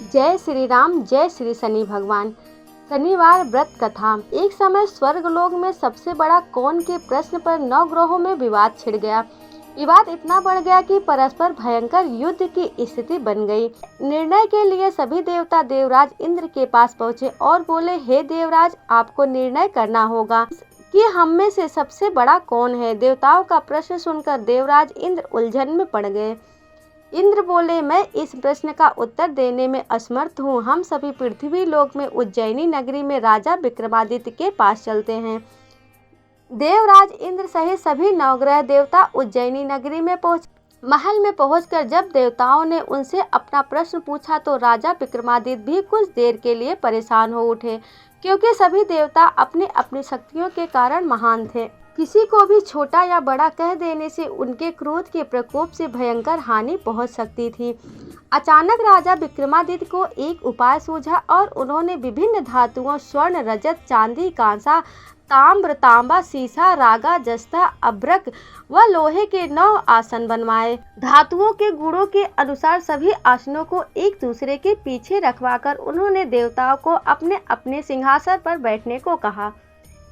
जय श्री राम, जय श्री शनि भगवान। शनिवार व्रत कथा। एक समय स्वर्गलोक में सबसे बड़ा कौन के प्रश्न पर 9 ग्रहों में विवाद छिड़ गया। विवाद इतना बढ़ गया कि परस्पर भयंकर युद्ध की स्थिति बन गई। निर्णय के लिए सभी देवता देवराज इंद्र के पास पहुंचे और बोले, हे देवराज, आपको निर्णय करना होगा कि हम में से सबसे बड़ा कौन है। देवताओं का प्रश्न सुनकर देवराज इंद्र उलझन में पड़ गए। इंद्र बोले, मैं इस प्रश्न का उत्तर देने में असमर्थ हूँ। हम सभी पृथ्वी लोक में उज्जैनी नगरी में राजा विक्रमादित्य के पास चलते हैं। देवराज इंद्र सहित सभी नवग्रह देवता उज्जैनी नगरी में महल में पहुंचकर जब देवताओं ने उनसे अपना प्रश्न पूछा तो राजा विक्रमादित्य भी कुछ देर के लिए परेशान हो उठे, क्योंकि सभी देवता अपनी अपनी शक्तियों के कारण महान थे। किसी को भी छोटा या बड़ा कह देने से उनके क्रोध के प्रकोप से भयंकर हानि पहुंच सकती थी। अचानक राजा विक्रमादित्य को एक उपाय सूझा और उन्होंने विभिन्न धातुओं स्वर्ण, रजत, चांदी, कांसा, ताम्र, तांबा, सीसा, रागा, जस्ता, अभ्रक व लोहे के 9 आसन बनवाए। धातुओं के गुणों के अनुसार सभी आसनों को एक दूसरे के पीछे रखवाकर उन्होंने देवताओं को अपने अपने सिंहासन पर बैठने को कहा।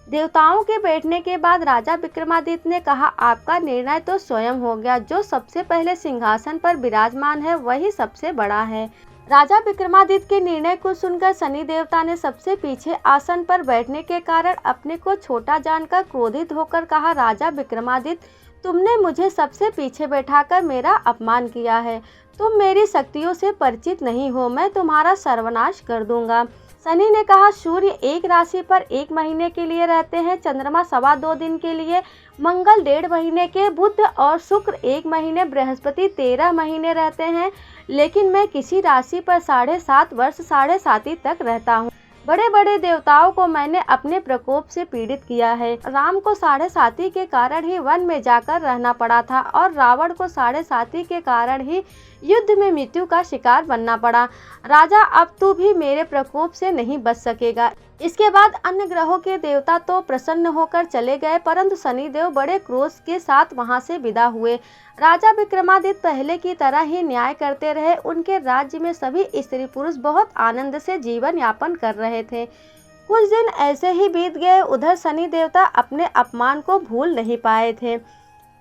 देवताओं के बैठने के बाद राजा विक्रमादित्य ने कहा, आपका निर्णय तो स्वयं हो गया। जो सबसे पहले सिंहासन पर विराजमान है वही सबसे बड़ा है। राजा विक्रमादित्य के निर्णय को सुनकर शनि देवता ने सबसे पीछे आसन पर बैठने के कारण अपने को छोटा जानकर क्रोधित होकर कहा, राजा विक्रमादित्य, तुमने मुझे सबसे पीछे बैठाकर मेरा अपमान किया है। तुम मेरी शक्तियों से परिचित नहीं हो, मैं तुम्हारा सर्वनाश कर दूंगा। शनि ने कहा, सूर्य एक राशि पर 1 महीने के लिए रहते हैं, चंद्रमा 2.25 दिन के लिए, मंगल 1.5 महीने के, बुध और शुक्र 1 महीने, बृहस्पति 13 महीने रहते हैं। लेकिन मैं किसी राशि पर 7.5 वर्ष 7.5 तक रहता हूँ। बड़े बड़े देवताओं को मैंने अपने प्रकोप से पीड़ित किया है। राम को 7.5 के कारण ही वन में जाकर रहना पड़ा था और रावण को 7.5 के कारण ही युद्ध में मृत्यु का शिकार बनना पड़ा। राजा, अब तू भी मेरे प्रकोप से नहीं बच सकेगा। इसके बाद अन्य ग्रहों के देवता तो प्रसन्न होकर चले गए, परंतु शनिदेव बड़े क्रोध के साथ वहां से विदा हुए। राजा विक्रमादित्य पहले की तरह ही न्याय करते रहे। उनके राज्य में सभी स्त्री पुरुष बहुत आनंद से जीवन यापन कर रहे थे। कुछ दिन ऐसे ही बीत गए। उधर शनि देवता अपने अपमान को भूल नहीं पाए थे।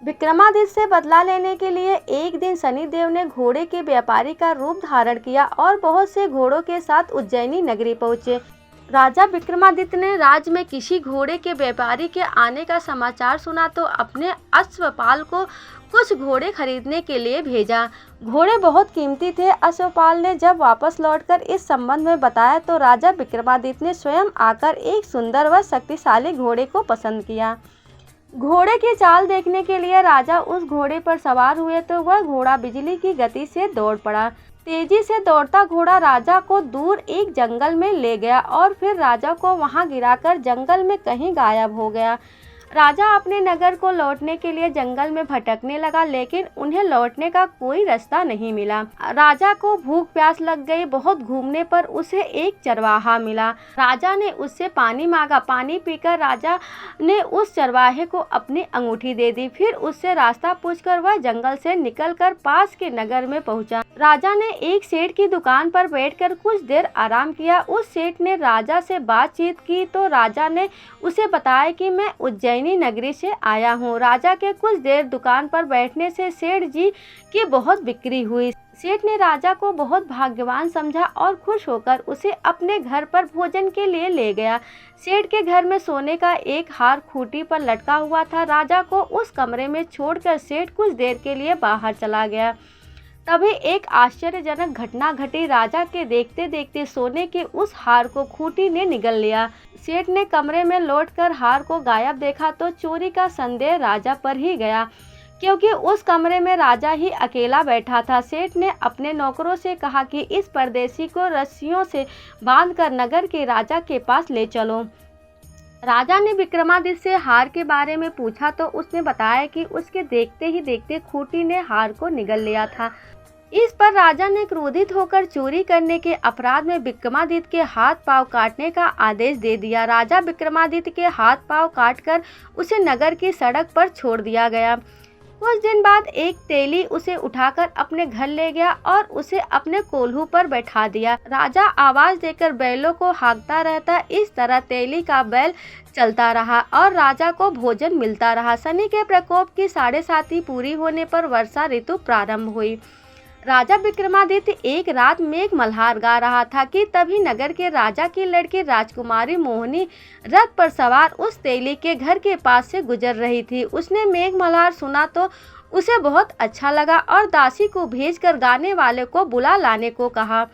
विक्रमादित्य से बदला लेने के लिए एक दिन शनिदेव ने घोड़े के व्यापारी का रूप धारण किया और बहुत से घोड़ों के साथ उज्जैनी नगरी पहुंचे। राजा विक्रमादित्य ने राज्य में किसी घोड़े के व्यापारी के आने का समाचार सुना तो अपने अश्वपाल को कुछ घोड़े खरीदने के लिए भेजा। घोड़े बहुत कीमती थे। अश्वपाल ने जब वापस लौटकर इस संबंध में बताया तो राजा विक्रमादित्य ने स्वयं आकर एक सुंदर व शक्तिशाली घोड़े को पसंद किया। घोड़े की चाल देखने के लिए राजा उस घोड़े पर सवार हुए तो वह घोड़ा बिजली की गति से दौड़ पड़ा। तेजी से दौड़ता घोड़ा राजा को दूर एक जंगल में ले गया और फिर राजा को वहां गिराकर जंगल में कहीं गायब हो गया। राजा अपने नगर को लौटने के लिए जंगल में भटकने लगा, लेकिन उन्हें लौटने का कोई रास्ता नहीं मिला। राजा को भूख प्यास लग गई। बहुत घूमने पर उसे एक चरवाहा मिला। राजा ने उससे पानी मांगा। पानी पीकर राजा ने उस चरवाहे को अपनी अंगूठी दे दी। फिर उससे रास्ता पूछकर वह जंगल से निकलकर पास के नगर में पहुंचा। राजा ने एक सेठ की दुकान पर बैठकर कुछ देर आराम किया। उस सेठ ने राजा से बातचीत की तो राजा ने उसे बताया कि मैं उज्जैनी नगरी से आया हूँ। राजा के कुछ देर दुकान पर बैठने से सेठ जी की बहुत बिक्री हुई। सेठ ने राजा को बहुत भाग्यवान समझा और खुश होकर उसे अपने घर पर भोजन के लिए ले गया। सेठ के घर में सोने का एक हार खूंटी पर लटका हुआ था। राजा को उस कमरे में छोड़कर सेठ कुछ देर के लिए बाहर चला गया। तभी एक आश्चर्यजनक घटना घटी। राजा के देखते देखते सोने के उस हार को खूंटी ने निगल लिया। सेठ ने कमरे में लौटकर हार को गायब देखा तो चोरी का संदेह राजा पर ही गया, क्योंकि उस कमरे में राजा ही अकेला बैठा था। सेठ ने अपने नौकरों से कहा कि इस परदेशी को रस्सियों से बांधकर नगर के राजा के पास ले चलो। राजा ने विक्रमादित्य से हार के बारे में पूछा तो उसने बताया कि उसके देखते ही देखते खूंटी ने हार को निगल लिया था। इस पर राजा ने क्रोधित होकर चोरी करने के अपराध में विक्रमादित्य के हाथ पांव काटने का आदेश दे दिया। राजा विक्रमादित्य के हाथ पांव काटकर उसे नगर की सड़क पर छोड़ दिया गया। कुछ दिन बाद एक तेली उसे उठाकर अपने घर ले गया और उसे अपने कोल्हू पर बैठा दिया। राजा आवाज देकर बैलों को हाँकता रहता। इस तरह तेली का बैल चलता रहा और राजा को भोजन मिलता रहा। शनि के प्रकोप की 7.5 पूरी होने पर वर्षा ऋतु प्रारंभ हुई। राजा विक्रमादित्य एक रात मेघ मल्हार गा रहा था कि तभी नगर के राजा की लड़की राजकुमारी मोहिनी रथ पर सवार उस तेली के घर के पास से गुजर रही थी। उसने मेघ मल्हार सुना तो उसे बहुत अच्छा लगा और दासी को भेजकर गाने वाले को बुला लाने को कहा।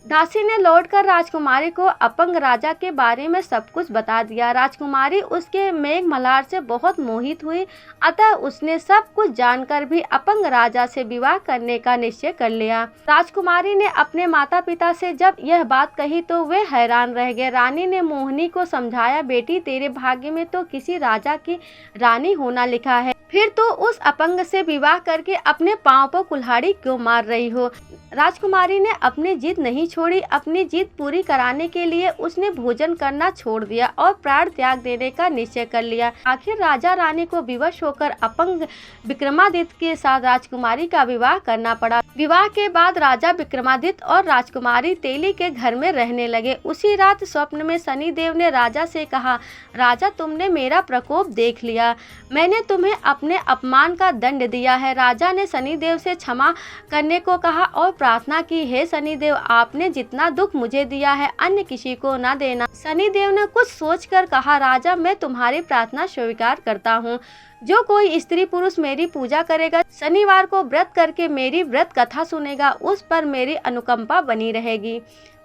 दासी ने लौटकर राजकुमारी को अपंग राजा के बारे में सब कुछ बता दिया। राजकुमारी उसके मेघ मल्हार से बहुत मोहित हुई, अतः उसने सब कुछ जानकर भी अपंग राजा से विवाह करने का निश्चय कर लिया। राजकुमारी ने अपने माता पिता से जब यह बात कही तो वे हैरान रह गए। रानी ने मोहिनी को समझाया, बेटी तेरे भाग्य में तो किसी राजा की रानी होना लिखा है, फिर तो उस अपंग से विवाह करके अपने पांव पर कुल्हाड़ी क्यों मार रही हो। राजकुमारी ने अपनी जिद नहीं छोड़ी। अपनी जिद पूरी कराने के लिए उसने भोजन करना छोड़ दिया और प्राण त्याग देने का निश्चय कर लिया। आखिर राजा रानी को विवश होकर अपंग विक्रमादित्य के साथ राजकुमारी का विवाह करना पड़ा। विवाह के बाद राजा विक्रमादित्य और राजकुमारी तेली के घर में रहने लगे। उसी रात स्वप्न में शनिदेव ने राजा से कहा, राजा तुमने मेरा प्रकोप देख लिया, मैंने तुम्हें अपने अपमान का दंड दिया है। राजा ने शनिदेव से क्षमा करने को कहा और प्रार्थना की, हे शनिदेव आपने जितना दुख मुझे दिया है अन्य किसी को न देना। शनिदेव ने कुछ सोचकर कहा, राजा मैं तुम्हारी प्रार्थना स्वीकार करता हूँ। जो कोई स्त्री पुरुष मेरी पूजा करेगा, शनिवार को व्रत करके मेरी व्रत कथा सुनेगा, उस पर मेरी अनुकंपा बनी रहेगी।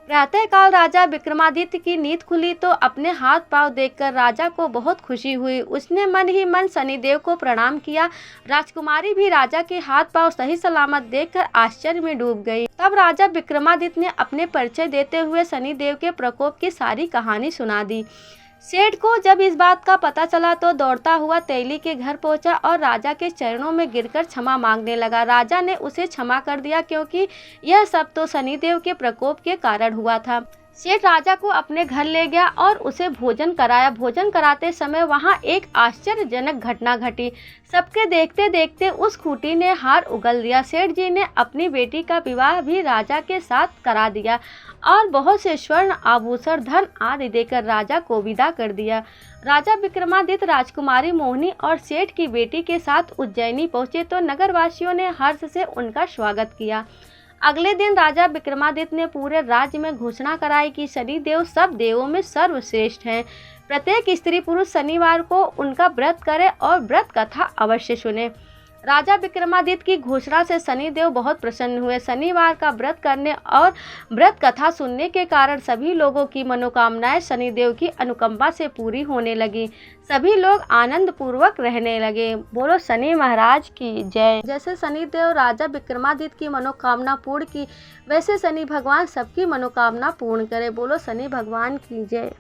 प्रातःकाल राजा विक्रमादित्य की नींद खुली तो अपने हाथ पांव देखकर राजा को बहुत खुशी हुई। उसने मन ही मन शनिदेव को प्रणाम किया। राजकुमारी भी राजा के हाथ पांव सही सलामत देखकर आश्चर्य में डूब गई। तब राजा विक्रमादित्य ने अपने परिचय देते हुए शनिदेव के प्रकोप की सारी कहानी सुना दी। सेठ को जब इस बात का पता चला तो दौड़ता हुआ तेली के घर पहुंचा और राजा के चरणों में गिरकर क्षमा मांगने लगा। राजा ने उसे क्षमा कर दिया क्योंकि यह सब तो शनिदेव के प्रकोप के कारण हुआ था। सेठ राजा को अपने घर ले गया और उसे भोजन कराया। भोजन कराते समय वहां एक आश्चर्यजनक घटना घटी। सबके देखते देखते उस खूंटी ने हार उगल दिया। सेठ जी ने अपनी बेटी का विवाह भी राजा के साथ करा दिया और बहुत से स्वर्ण आभूषण धन आदि देकर राजा को विदा कर दिया। राजा विक्रमादित्य राजकुमारी मोहिनी और सेठ की बेटी के साथ उज्जैनी पहुंचे तो नगरवासियों ने हर्ष से उनका स्वागत किया। अगले दिन राजा विक्रमादित्य ने पूरे राज्य में घोषणा कराई कि शनिदेव सब देवों में सर्वश्रेष्ठ हैं। प्रत्येक स्त्री पुरुष शनिवार को उनका व्रत करे और व्रत कथा अवश्य सुने। राजा विक्रमादित्य की घोषणा से शनिदेव बहुत प्रसन्न हुए। शनिवार का व्रत करने और व्रत कथा सुनने के कारण सभी लोगों की मनोकामनाएं शनिदेव की अनुकंपा से पूरी होने लगी। सभी लोग आनंद पूर्वक रहने लगे। बोलो शनि महाराज की जय। जैसे शनिदेव राजा विक्रमादित्य की मनोकामना पूर्ण की, वैसे शनि भगवान सबकी मनोकामना पूर्ण करे। बोलो शनि भगवान की जय।